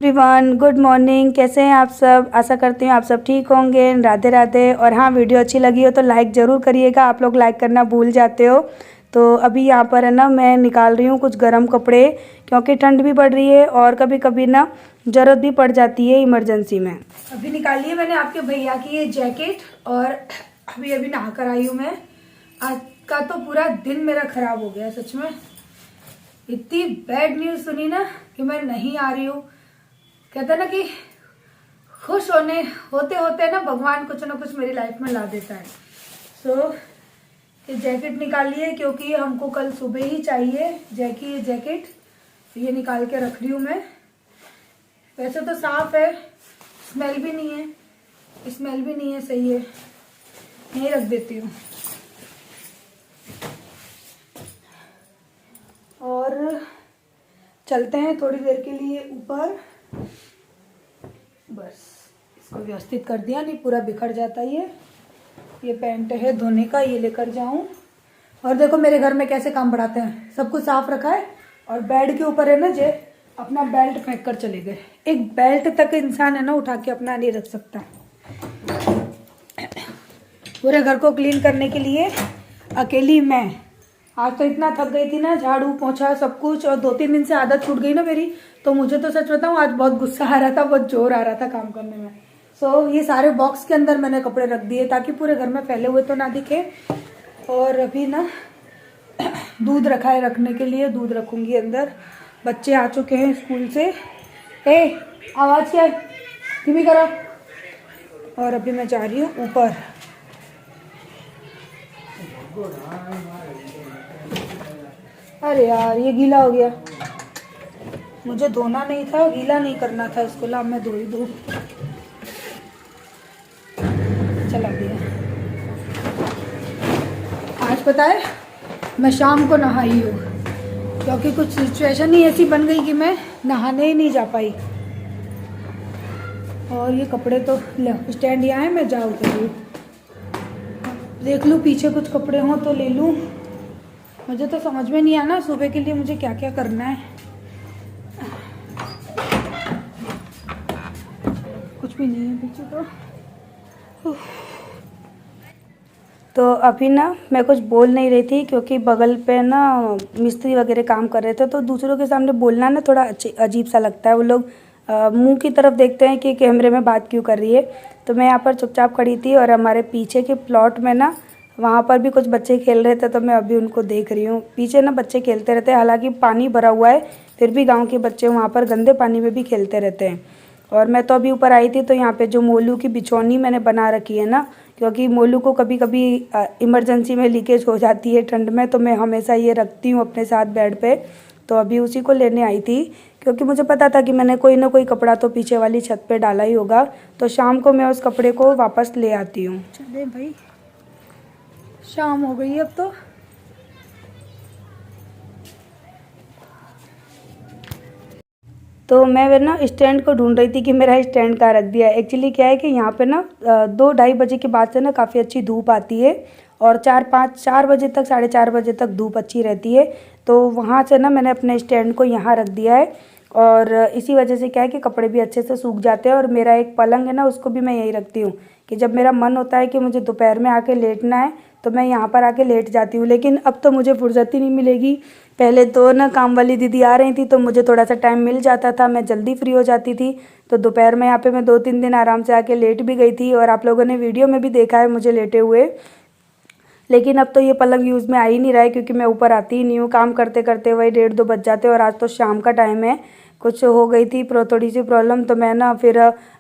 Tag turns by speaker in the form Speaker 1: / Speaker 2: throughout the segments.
Speaker 1: Everyone, good morning. कैसे हैं आप सब? आशा करती हूँ आप सब ठीक होंगे। राधे राधे। और हाँ, वीडियो अच्छी लगी हो तो लाइक ज़रूर करिएगा। आप लोग लाइक करना भूल जाते हो। तो अभी यहाँ पर है ना, मैं निकाल रही हूँ कुछ गर्म कपड़े, क्योंकि ठंड भी बढ़ रही है और कभी कभी ना ज़रूरत भी पड़ जाती है इमरजेंसी में। अभी निकाली है मैंने आपके भैया की ये जैकेट, और अभी अभी नहा कर आई हूँ मैं। आज का तो पूरा दिन मेरा खराब हो गया सच में। इतनी बैड न्यूज़ सुनी ना कि मैं नहीं आ रही हूँ। कहते हैं ना कि खुश होते होते ना भगवान कुछ ना कुछ मेरी लाइफ में ला देता है। सो ये जैकेट निकाली है क्योंकि हमको कल सुबह ही चाहिए ये जैकेट। ये निकाल के रख रही हूँ मैं। वैसे तो साफ है, स्मेल भी नहीं है, सही है। यहीं रख देती हूँ। और चलते हैं थोड़ी देर के लिए ऊपर। बस इसको व्यवस्थित कर दिया, नहीं पूरा बिखर जाता ये पैंट है धोने का, ये लेकर जाऊं। और देखो मेरे घर में कैसे काम बढ़ाते हैं, सब कुछ साफ रखा है और बेड के ऊपर है ना जे अपना बेल्ट फेंक कर चले गए। एक बेल्ट तक इंसान है ना उठा के अपना नहीं रख सकता। पूरे घर को क्लीन करने के लिए अकेली मैं। आज तो इतना थक गई थी ना, झाड़ू पोछा सब कुछ, और 2-3 दिन से आदत छूट गई ना मेरी। तो मुझे तो सच बताऊं आज बहुत गुस्सा आ रहा था, बहुत जोर आ रहा था काम करने में। सो ये सारे बॉक्स के अंदर मैंने कपड़े रख दिए ताकि पूरे घर में फैले हुए तो ना दिखे। और अभी ना दूध रखा है रखने के लिए, दूध रखूंगी अंदर। बच्चे आ चुके हैं स्कूल से। आवाज़ क्या है, धीमी करो। और अभी मैं जा रही हूँ ऊपर। अरे यार ये गीला हो गया, मुझे धोना नहीं था, गीला नहीं करना था इसको। ला मैं धो ही दूँ, चला दिया। आज पता है मैं शाम को नहाई हूँ क्योंकि कुछ सिचुएशन ही ऐसी बन गई कि मैं नहाने ही नहीं जा पाई। और ये कपड़े तो स्टैंड यहाँ है, मैं जा उतर लूँ, देख लूँ पीछे कुछ कपड़े हों तो ले लूँ। मुझे तो समझ में नहीं आना सुबह के लिए मुझे क्या क्या करना है। कुछ भी नहीं है पीछे तो अभी ना मैं कुछ बोल नहीं रही थी क्योंकि बगल पे ना मिस्त्री वगैरह काम कर रहे थे। तो दूसरों के सामने बोलना ना थोड़ा अजीब सा लगता है। वो लोग मुंह की तरफ देखते हैं कि कैमरे में बात क्यों कर रही है। तो मैं यहाँ पर चुपचाप खड़ी थी और हमारे पीछे के प्लॉट में ना वहाँ पर भी कुछ बच्चे खेल रहे थे, तो मैं अभी उनको देख रही हूँ। पीछे ना बच्चे खेलते रहते हैं, हालांकि पानी भरा हुआ है, फिर भी गांव के बच्चे वहाँ पर गंदे पानी में भी खेलते रहते हैं। और मैं तो अभी ऊपर आई थी तो यहाँ पे जो मोलू की बिछौनी मैंने बना रखी है ना, क्योंकि मोलू को कभी कभी इमरजेंसी में लीकेज हो जाती है ठंड में, तो मैं हमेशा ये रखती हूँ अपने साथ बेड पे। तो अभी उसी को लेने आई थी क्योंकि मुझे पता था कि मैंने कोई ना कोई कपड़ा तो पीछे वाली छत पे डाला ही होगा, तो शाम को मैं उस कपड़े को वापस ले आती हूँ। चले भाई, शाम हो गई अब तो मैं ना स्टैंड को ढूंढ रही थी कि मेरा स्टैंड कहाँ रख दिया है। एक्चुअली क्या है कि यहाँ पे ना 2-2:30 बजे के बाद से ना काफ़ी अच्छी धूप आती है और 4 बजे तक, 4:30 बजे तक धूप अच्छी रहती है। तो वहाँ से ना मैंने अपने स्टैंड को यहाँ रख दिया है और इसी वजह से क्या है कि कपड़े भी अच्छे से सूख जाते हैं। और मेरा एक पलंग है ना, उसको भी मैं यहीं रखती हूँ कि जब मेरा मन होता है कि मुझे दोपहर में आके लेटना है तो मैं यहाँ पर आके लेट जाती हूँ। लेकिन अब तो मुझे फुर्सत ही नहीं मिलेगी। पहले तो ना काम वाली दीदी आ रही थी तो मुझे थोड़ा सा टाइम मिल जाता था, मैं जल्दी फ्री हो जाती थी। तो दोपहर में यहाँ पे मैं 2-3 दिन आराम से आके लेट भी गई थी और आप लोगों ने वीडियो में भी देखा है मुझे लेटे हुए। लेकिन अब तो ये पलंग यूज़ में आ ही नहीं रहा है क्योंकि मैं ऊपर आती ही नहीं हूँ। काम करते करते वही 1:30-2 बज जाते हैं और आज तो शाम का टाइम है। कुछ हो गई थी थोड़ी सी प्रॉब्लम, तो मैं ना फिर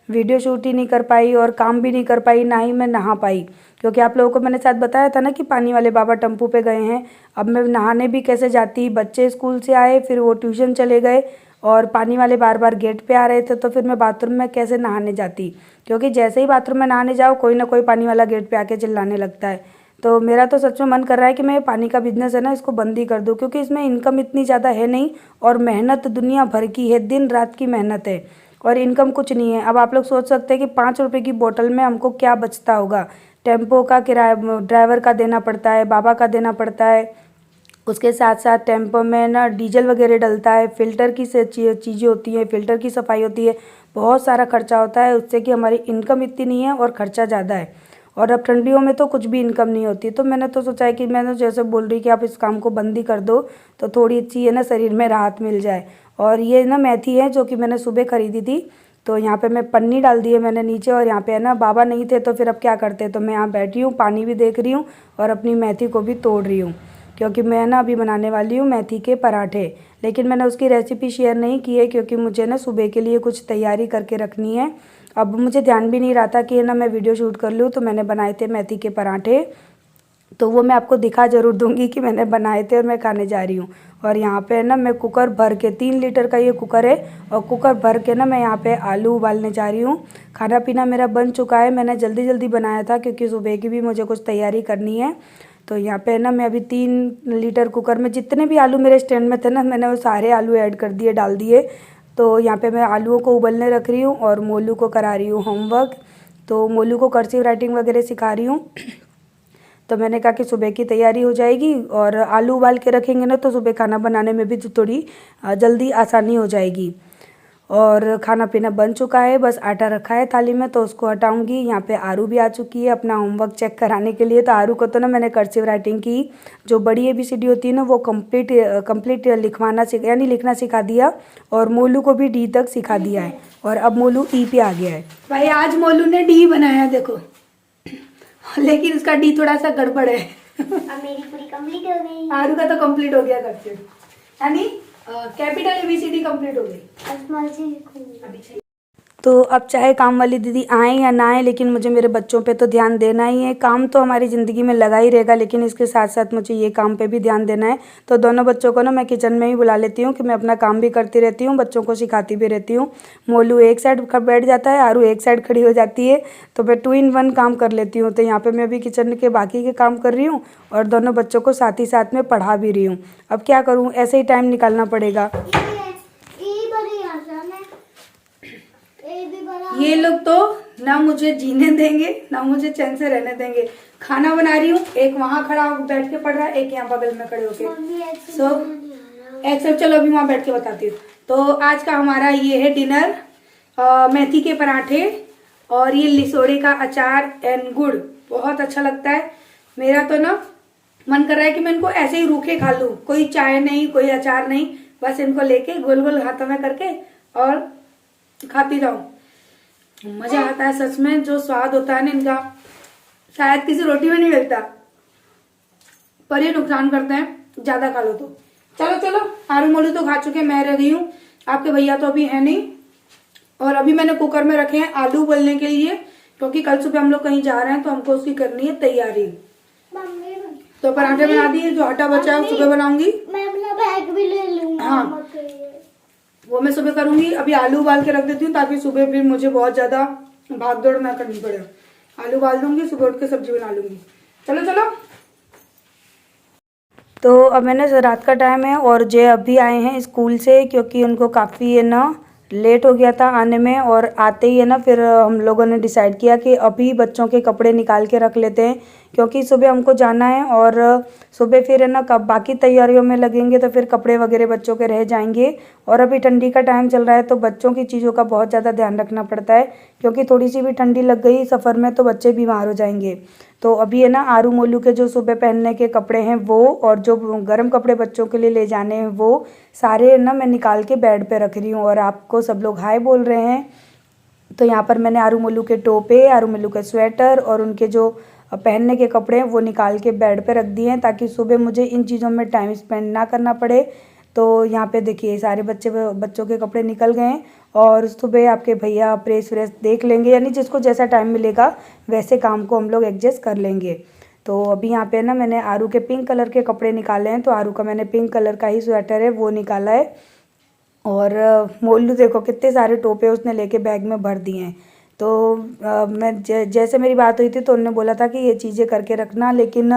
Speaker 1: वीडियो शूट ही नहीं कर पाई और काम भी नहीं कर पाई, ना ही मैं नहा पाई। क्योंकि आप लोगों को मैंने साथ बताया था ना कि पानी वाले बाबा टेम्पू पे गए हैं। अब मैं नहाने भी कैसे जाती, बच्चे स्कूल से आए, फिर वो ट्यूशन चले गए और पानी वाले बार बार गेट पे आ रहे थे, तो फिर मैं बाथरूम में कैसे नहाने जाती। क्योंकि जैसे ही बाथरूम में नहाने जाओ कोई ना कोई पानी वाला गेट पे आके चिल्लाने लगता है। तो मेरा तो सच में मन कर रहा है कि मैं पानी का बिजनेस है ना इसको बंद ही कर दूं, क्योंकि इसमें इनकम इतनी ज़्यादा है नहीं और मेहनत दुनिया भर की है, दिन रात की मेहनत है और इनकम कुछ नहीं है। अब आप लोग सोच सकते हैं कि 5 रुपये की बोतल में हमको क्या बचता होगा। टेम्पो का किराया ड्राइवर का देना पड़ता है, बाबा का देना पड़ता है, उसके साथ साथ टेम्पो में ना डीजल वगैरह डलता है, फ़िल्टर की से चीज़ें होती हैं, फ़िल्टर की सफाई होती है, बहुत सारा खर्चा होता है। उससे कि हमारी इनकम इतनी नहीं है और ख़र्चा ज़्यादा है। और अब ठंडियों में तो कुछ भी इनकम नहीं होती। तो मैंने तो सोचा है कि मैंने जैसे बोल रही कि आप इस काम को बंद ही कर दो तो थोड़ी सी है ना शरीर में राहत मिल जाए। और ये ना मेथी है जो कि मैंने सुबह ख़रीदी थी। तो यहाँ पे मैं पन्नी डाल दी है मैंने नीचे, और यहाँ पे है ना बाबा नहीं थे तो फिर अब क्या करते, तो मैं यहाँ बैठी हूँ, पानी भी देख रही हूँ और अपनी मेथी को भी तोड़ रही हूँ, क्योंकि मैं ना अभी बनाने वाली हूँ मेथी के पराठे। लेकिन मैंने उसकी रेसिपी शेयर नहीं की है क्योंकि मुझे ना सुबह के लिए कुछ तैयारी करके रखनी है। अब मुझे ध्यान भी नहीं रहा था कि ना मैं वीडियो शूट कर लूँ। तो मैंने बनाए थे मेथी के पराठे, तो वो मैं आपको दिखा ज़रूर दूंगी कि मैंने बनाए थे और मैं खाने जा रही हूँ। और यहाँ पे ना मैं कुकर भर के 3 लीटर का ये कुकर है, और कुकर भर के ना मैं यहाँ पे आलू उबालने जा रही हूँ। खाना पीना मेरा बन चुका है, मैंने जल्दी जल्दी बनाया था क्योंकि सुबह की भी मुझे कुछ तैयारी करनी है। तो यहाँ पे ना मैं अभी 3 लीटर कुकर में जितने भी आलू मेरे स्टैंड में थे ना, मैंने वो सारे आलू ऐड कर दिए, डाल दिए। तो यहाँ पे मैं आलूओं को उबलने रख रही हूँ और मोलू को करा रही हूँ होमवर्क। तो मोलू को कर्सिव राइटिंग वगैरह सिखा रही हूँ। तो मैंने कहा कि सुबह की तैयारी हो जाएगी, और आलू उबाल के रखेंगे ना तो सुबह खाना बनाने में भी थोड़ी जल्दी आसानी हो जाएगी। और खाना पीना बन चुका है, बस आटा रखा है थाली में तो उसको हटाऊंगी। यहाँ पे आरू भी आ चुकी है अपना होमवर्क चेक कराने के लिए। तो आरू को तो ना मैंने कर्सिव राइटिंग की जो बड़ी ABCD होती है ना वो कंप्लीट लिखवाना यानी लिखना सिखा दिया, और मोलू को भी D तक सिखा दिया है, और अब मोलू E पे आ गया है। भाई आज मोलू ने D बनाया देखो, लेकिन उसका D थोड़ा सा गड़बड़ है।
Speaker 2: अब मेरी पूरी कंप्लीट हो गई।
Speaker 1: आरू का तो कंप्लीट हो गया कर्सिव, यानी कैपिटल ABCD कंप्लीट हो गई।
Speaker 2: स्मॉल से लिखूंगी
Speaker 1: अभी। तो अब चाहे काम वाली दीदी आए या ना आए, लेकिन मुझे मेरे बच्चों पे तो ध्यान देना ही है। काम तो हमारी ज़िंदगी में लगा ही रहेगा, लेकिन इसके साथ साथ मुझे ये काम पे भी ध्यान देना है। तो दोनों बच्चों को ना मैं किचन में ही बुला लेती हूँ कि मैं अपना काम भी करती रहती हूँ, बच्चों को सिखाती भी रहती हूँ। मोलू एक साइड बैठ जाता है, आरू एक साइड खड़ी हो जाती है, तो मैं 2 in 1 काम कर लेती हूँ। तो यहाँ पर मैं अभी किचन के बाकी के काम कर रही हूँ और दोनों बच्चों को साथ ही साथ में पढ़ा भी रही हूँ। अब क्या करूँ, ऐसे ही टाइम निकालना पड़ेगा। ये लोग तो ना मुझे जीने देंगे ना मुझे चैन से रहने देंगे। खाना बना रही हूँ, एक वहां खड़ा बैठ के पढ़ रहा है, एक यहाँ बगल में खड़े होके। एक्सेल चलो अभी वहां बैठ के बताती हूँ। तो आज का हमारा ये है डिनर, मेथी के पराठे और ये लिसोड़े का अचार एंड गुड़, बहुत अच्छा लगता है। मेरा तो ना मन कर रहा है कि मैं इनको ऐसे ही रूखे खा लूं, कोई चाय नहीं कोई अचार नहीं, बस इनको लेके गोल गोल हाथों में करके और खाती जाऊं। मजा आता है सच में, जो स्वाद होता है ना इनका शायद किसी रोटी में नहीं मिलता, पर ये नुकसान करते हैं ज्यादा खा लो तो। चलो चलो, आलू मोलू तो खा चुके, मैं रह गई हूँ, आपके भैया तो अभी है नहीं। और अभी मैंने कुकर में रखे हैं आलू उबलने के लिए, क्योंकि कल सुबह हम लोग कहीं जा रहे हैं तो हमको उसकी करनी है तैयारी। तो पराठे बना दिए, जो आटा बचा है सुबह बनाऊंगी।
Speaker 2: मैं अपना बैग भी ले लूंगा।
Speaker 1: हाँ वो मैं सुबह करूंगी। अभी आलू उबाल के रख देती हूँ ताकि सुबह फिर मुझे बहुत ज्यादा भाग दौड़ ना करनी पड़े। आलू उबाल दूंगी, सुबह उठ के सब्जी बना लूंगी। चलो चलो। तो अब मैंने रात का टाइम है और जय अभी आए हैं स्कूल से, क्योंकि उनको काफ़ी है ना लेट हो गया था आने में। और आते ही है ना फिर हम लोगों ने डिसाइड किया कि अभी बच्चों के कपड़े निकाल के रख लेते हैं, क्योंकि सुबह हमको जाना है और सुबह फिर है ना कब बाकी तैयारियों में लगेंगे तो फिर कपड़े वगैरह बच्चों के रह जाएंगे। और अभी ठंडी का टाइम चल रहा है तो बच्चों की चीज़ों का बहुत ज़्यादा ध्यान रखना पड़ता है, क्योंकि थोड़ी सी भी ठंडी लग गई सफ़र में तो बच्चे बीमार हो जाएंगे। तो अभी है ना आरू मोलू के जो सुबह पहनने के कपड़े हैं वो, और जो गर्म कपड़े बच्चों के लिए ले जाने हैं वो सारे ना मैं निकाल के बेड पे रख रही हूँ। और आपको सब लोग हाय बोल रहे हैं। तो यहाँ पर मैंने आरू मोलू के टोपे, आरू मोलू के स्वेटर और उनके जो पहनने के कपड़े हैं वो निकाल के बेड पे रख दिए हैं, ताकि सुबह मुझे इन चीज़ों में टाइम स्पेंड ना करना पड़े। तो यहाँ पे देखिए सारे बच्चों के कपड़े निकल गए हैं, और सुबह आपके भैया प्रेस व्रेस देख लेंगे, यानी जिसको जैसा टाइम मिलेगा वैसे काम को हम लोग एडजस्ट कर लेंगे। तो अभी यहाँ पे ना मैंने आरू के पिंक कलर के कपड़े निकाले हैं, तो आरू का मैंने पिंक कलर का ही स्वेटर है वो निकाला है। और मोलू देखो कितने सारे टोपे उसने लेके बैग में भर दिए हैं। तो मैं जैसे मेरी बात हुई थी तो उन्होंने बोला था कि ये चीज़ें करके रखना, लेकिन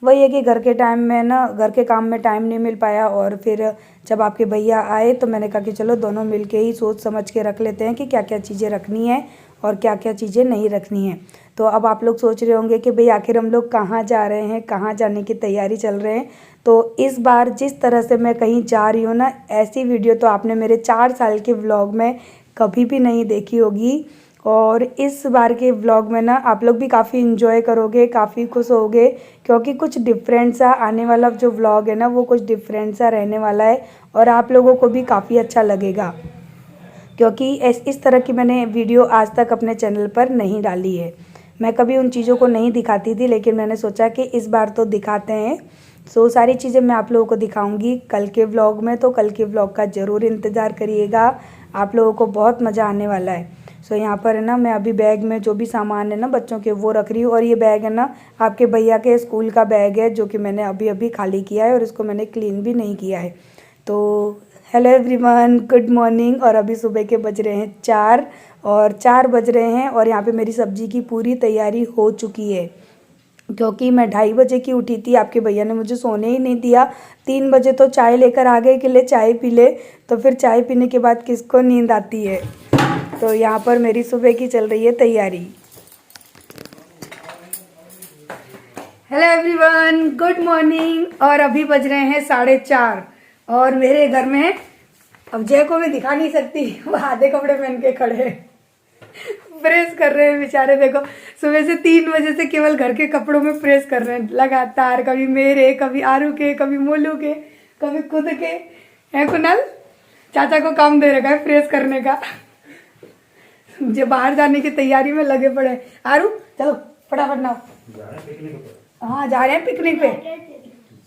Speaker 1: वही है कि घर के टाइम में ना घर के काम में टाइम नहीं मिल पाया। और फिर जब आपके भैया आए तो मैंने कहा कि चलो दोनों मिलके ही सोच समझ के रख लेते हैं कि क्या क्या चीज़ें रखनी है। और क्या क्या चीज़ें नहीं रखनी है। तो अब आप लोग सोच रहे होंगे कि भाई आखिर हम लोग कहाँ जा रहे हैं, कहाँ जाने की तैयारी चल रहे हैं। तो इस बार जिस तरह से मैं कहीं जा रही हूँ ना, ऐसी वीडियो तो आपने मेरे 4 साल के व्लॉग में कभी भी नहीं देखी होगी। और इस बार के व्लॉग में ना आप लोग भी काफ़ी इन्जॉय करोगे, काफ़ी खुश होगे, क्योंकि कुछ डिफरेंट सा आने वाला जो व्लॉग है ना वो कुछ डिफरेंट सा रहने वाला है और आप लोगों को भी काफ़ी अच्छा लगेगा, क्योंकि इस तरह की मैंने वीडियो आज तक अपने चैनल पर नहीं डाली है। मैं कभी उन चीज़ों को नहीं दिखाती थी, लेकिन मैंने सोचा कि इस बार तो दिखाते हैं। सो सारी चीज़ें मैं आप लोगों को दिखाऊंगी कल के व्लॉग में, तो कल के व्लॉग का ज़रूर इंतज़ार करिएगा, आप लोगों को बहुत मज़ा आने वाला है। सो यहाँ पर है ना मैं अभी बैग में जो भी सामान है ना बच्चों के वो रख रही हूँ। और ये बैग है ना आपके भैया के स्कूल का बैग है, जो कि मैंने अभी अभी खाली किया है और इसको मैंने क्लीन भी नहीं किया है। तो हेलो एवरीवन, गुड मॉर्निंग। और अभी सुबह के बज रहे हैं 4 और 4 बज रहे हैं और यहाँ पे मेरी सब्ज़ी की पूरी तैयारी हो चुकी है, क्योंकि मैं 2:30 बजे की उठी थी। आपके भैया ने मुझे सोने ही नहीं दिया। 3 बजे तो चाय लेकर आ गए कि ले चाय पी ले, तो फिर चाय पीने के बाद किसको नींद आती है। तो यहाँ पर मेरी सुबह की चल रही है तैयारी। Hello everyone, good morning. और अभी बज रहे हैं 4:30 और मेरे घर में अब जय को मैं दिखा नहीं सकती, वो आधे कपड़े पहन के खड़े हैं, प्रेस कर रहे हैं बेचारे। देखो सुबह से 3 बजे से केवल घर के कपड़ों में प्रेस कर रहे हैं लगातार, कभी मेरे, कभी आरू के, कभी मोलू के, कभी खुद के। है कुणाल, चाचा को काम दे रखा है प्रेस करने का, जो बाहर जाने की तैयारी में लगे पड़े। आरू चलो फटाफट नहाओ। हाँ जा रहे हैं पिकनिक पे।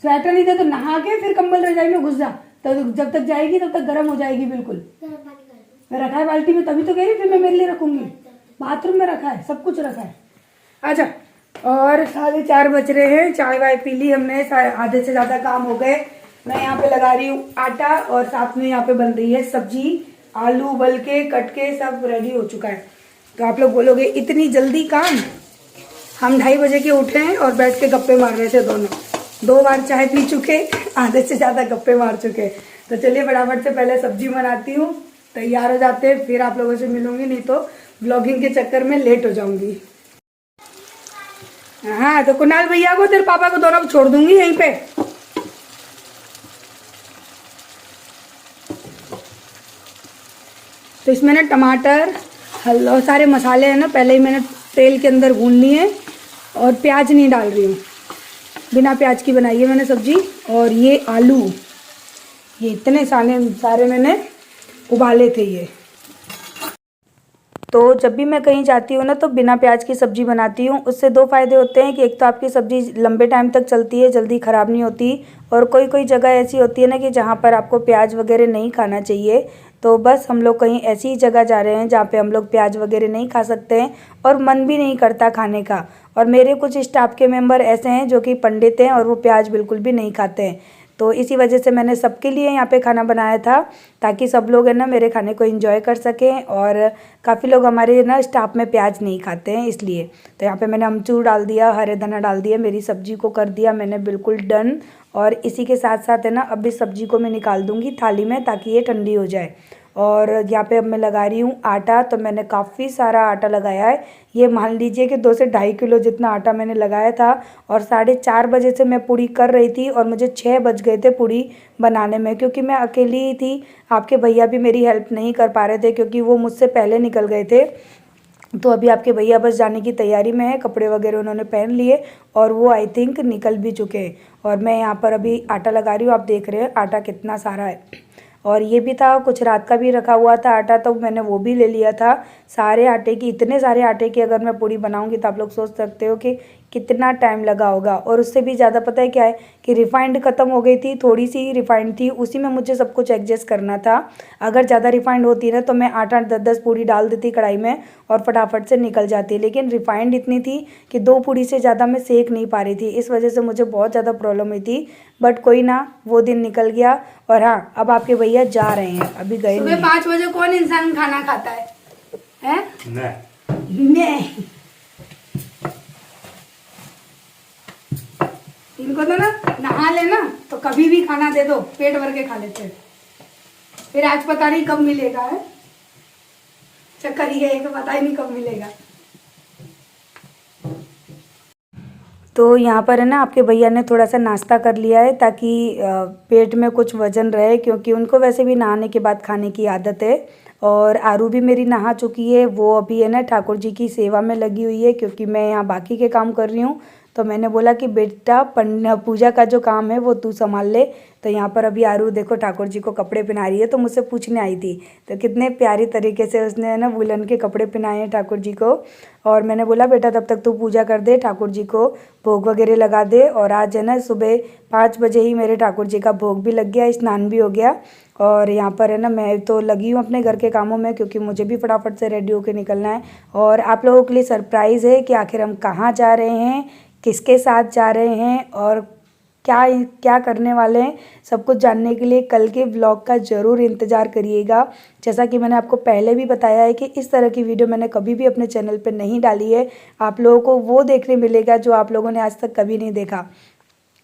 Speaker 1: स्वेटर नहीं दे तो नहा के फिर कंबल रजाई में घुस जा, तो जब तक जाएगी तब तक गर्म हो जाएगी बिल्कुल। मैं रखा है बाल्टी में, तभी तो कह रही फिर मैं मेरे लिए रखूंगी। बाथरूम में रखा है, सब कुछ रखा है। अच्छा, और 4:30 बज रहे हैं, चाय वाय पी ली हमने, आधे से ज्यादा काम हो गए। मैं यहाँ पे लगा रही हूँ आटा और साथ में यहाँ पे बन रही है सब्जी। आलू उबल के कट के सब रेडी हो चुका है। तो आप लोग बोलोगे इतनी जल्दी काम? हम 2:30 बजे के उठे हैं और बैठ के गप्पे मार रहे थे दोनों। 2 बार चाय पी चुके, आधे से ज्यादा गप्पे मार चुके। तो चलिए फटाफट से पहले सब्जी बनाती हूँ, तैयार हो जाते हैं, फिर आप लोगों से मिलूंगी, नहीं तो व्लॉगिंग के चक्कर में लेट हो जाऊंगी। हाँ तो कुणाल भैया को, तेरे पापा को, दोनों को छोड़ दूंगी यहीं पे। तो इसमें ना टमाटर, हल्दी, सारे मसाले हैं ना पहले ही मैंने तेल के अंदर भून लिए, और प्याज नहीं डाल रही हूँ, बिना प्याज की बनाई है मैंने सब्जी। और ये आलू, ये इतने सारे मैंने उबाले थे ये। तो जब भी मैं कहीं जाती हूँ ना तो बिना प्याज की सब्ज़ी बनाती हूँ। उससे 2 फायदे होते हैं कि एक तो आपकी सब्ज़ी लंबे टाइम तक चलती है, जल्दी ख़राब नहीं होती, और कोई कोई जगह ऐसी होती है ना कि जहाँ पर आपको प्याज वगैरह नहीं खाना चाहिए। तो बस हम लोग कहीं ऐसी जगह जा रहे हैं जहाँ पे हम लोग प्याज वगैरह नहीं खा सकते हैं और मन भी नहीं करता खाने का। और मेरे कुछ स्टाफ के मेंबर ऐसे हैं जो कि पंडित हैं और वो प्याज बिल्कुल भी नहीं खाते हैं। तो इसी वजह से मैंने सबके लिए यहाँ पे खाना बनाया था, ताकि सब लोग है ना मेरे खाने को एंजॉय कर सकें। और काफ़ी लोग हमारे ना स्टाफ में प्याज नहीं खाते हैं, इसलिए। तो यहाँ पे मैंने अमचूर डाल दिया, हरे धना डाल दिया, मेरी सब्जी को कर दिया मैंने बिल्कुल डन। और इसी के साथ साथ है ना अब इस सब्जी को मैं निकाल दूँगी थाली में, ताकि ये ठंडी हो जाए। और यहाँ पे अब मैं लगा रही हूँ आटा। तो मैंने काफ़ी सारा आटा लगाया है, ये मान लीजिए कि 2 से 2.5 किलो जितना आटा मैंने लगाया था। और 4:30 बजे से मैं पूड़ी कर रही थी और मुझे 6 बज गए थे पूड़ी बनाने में, क्योंकि मैं अकेली ही थी। आपके भैया भी मेरी हेल्प नहीं कर पा रहे थे क्योंकि वो मुझसे पहले निकल गए थे। तो अभी आपके भैया बस जाने की तैयारी में है, कपड़े वगैरह उन्होंने पहन लिए और वो आई थिंक निकल भी चुके हैं। और मैं यहाँ पर अभी आटा लगा रही हूँ, आप देख रहे हैं आटा कितना सारा है। और ये भी था, कुछ रात का भी रखा हुआ था आटा, तो मैंने वो भी ले लिया था। सारे आटे की, इतने सारे आटे की अगर मैं पूड़ी बनाऊंगी तो आप लोग सोच सकते हो कि कितना टाइम लगा होगा। और उससे भी ज़्यादा पता है क्या है कि रिफाइंड ख़त्म हो गई थी, थोड़ी सी रिफाइंड थी, उसी में मुझे सब कुछ एडजस्ट करना था। अगर ज़्यादा रिफाइंड होती ना तो मैं 8-8, 10-10 पूड़ी डाल देती कढ़ाई में और फटाफट से निकल जाती। लेकिन रिफाइंड इतनी थी कि 2 पूड़ी से ज़्यादा मैं सेक नहीं पा रही थी, इस वजह से मुझे बहुत ज़्यादा प्रॉब्लम हुई थी। बट कोई ना, वो दिन निकल गया। और हाँ, अब आपके भैया जा रहे हैं, अभी गए नहीं। 5 बजे कौन इंसान खाना खाता है? नहीं। इनको तो ना नहा लेना तो कभी भी खाना दे दो, पेट भर के खा लेते हैं। फिर आज पता नहीं कब मिलेगा है। चक्कर ये है कि पता ही नहीं कब मिलेगा। तो यहाँ पर है ना आपके भैया ने थोड़ा सा नाश्ता कर लिया है ताकि पेट में कुछ वजन रहे, क्योंकि उनको वैसे भी नहाने के बाद खाने की आदत है। और आरू भी मेरी नहा चुकी है, वो अभी है ना ठाकुर जी की सेवा में लगी हुई है, क्योंकि मैं यहाँ बाकी के काम कर रही हूँ। तो मैंने बोला कि बेटा पूजा का जो काम है वो तू संभाल ले। तो यहाँ पर अभी आरू देखो ठाकुर जी को कपड़े पहना रही है, तो मुझसे पूछने आई थी, तो कितने प्यारी तरीके से उसने है ना वुलन के कपड़े पहनाए हैं ठाकुर जी को। और मैंने बोला बेटा तब तक तू पूजा कर दे, ठाकुर जी को भोग वगैरह लगा दे। और आज है ना सुबह 5 बजे ही मेरे ठाकुर जी का भोग भी लग गया, स्नान भी हो गया। और यहाँ पर है ना मैं तो लगी हूँ अपने घर के कामों में, क्योंकि मुझे भी फटाफट से रेडी होकर निकलना है। और आप लोगों के लिए सरप्राइज़ है कि आखिर हम कहाँ जा रहे हैं, किसके साथ जा रहे हैं और क्या क्या करने वाले हैं, सब कुछ जानने के लिए कल के व्लॉग का ज़रूर इंतज़ार करिएगा। जैसा कि मैंने आपको पहले भी बताया है कि इस तरह की वीडियो मैंने कभी भी अपने चैनल पे नहीं डाली है। आप लोगों को वो देखने मिलेगा जो आप लोगों ने आज तक कभी नहीं देखा।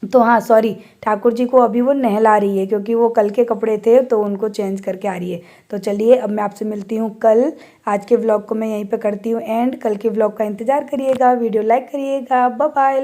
Speaker 1: तो हाँ सॉरी, ठाकुर जी को अभी वो नहला रही है, क्योंकि वो कल के कपड़े थे तो उनको चेंज करके आ रही है। तो चलिए अब मैं आपसे मिलती हूँ कल। आज के व्लॉग को मैं यहीं पे करती हूँ एंड। कल के व्लॉग का इंतज़ार करिएगा, वीडियो लाइक करिएगा। Bye bye.